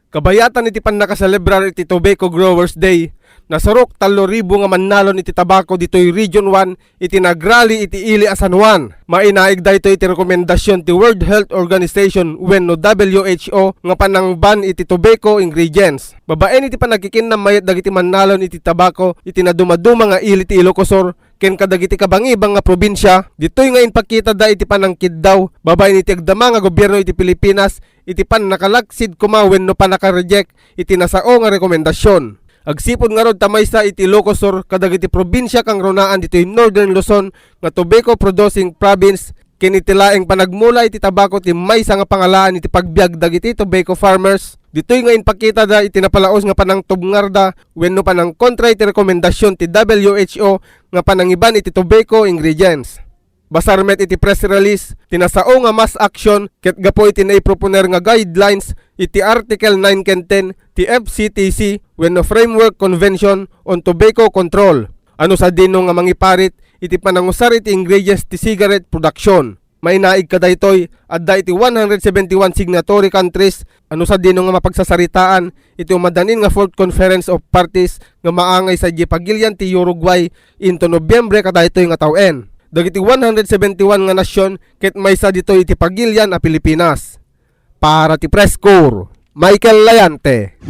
Kabayatan iti pan nakaselebrar iti Tobacco Growers Day. Nasarok 3,000 nga mannalon iti tabako ditoy Region 1 iti nagrally iti ili a San Juan. Mainaig daytoy iti rekomendasyon ti World Health Organization wenno WHO nga panangban iti tobacco ingredients. Babaen iti panagkikinam mayat dagiti mannalon iti tabako iti nadumaduma nga ili ti Ilocosur ken kadagiti kabangibang nga probinsya. Ditoy nga inpakita da iti panangkid daw babaen iti agdama nga gobyerno iti Pilipinas iti pan nakalaksid kuma wenno panaka-reject iti nasao nga rekomendasyon. Agsipod nga rod tamaysa iti Ilocosur kadagiti probinsya kang runaan ditoy Northern Luzon nga tobacco producing province ken iti laeng panagmula iti tabako ti maysa nga pangalaan iti pagbiag dagiti tobacco farmers. Ditoy nga inpakita da iti napalaos nga panang tubngarda wenno panang kontra iti rekomendasyon ti WHO nga panangiban iti tobacco ingredients. Basarmet iti press release, tinasao nga mass action ket gapo iti naiproponer nga guidelines iti Article 9 ken 10 ti FCTC wenno Framework Convention on Tobacco Control. Ano sa dino nga mangiparit iti panangusar iti ingredients ti cigarette production. Mainaig kadaytoy adda iti 171 signatory countries ano sa dino nga mapagsasaritaan iti umadanin nga 4th Conference of Parties nga maangay sa Pagilian ti Uruguay into Nobyembre kadaytoy nga tawen. Dagiti 171 nga nasyon ket maysa ditoy iti Pagilian a Pilipinas. Para ti Presscore, Michael Layante.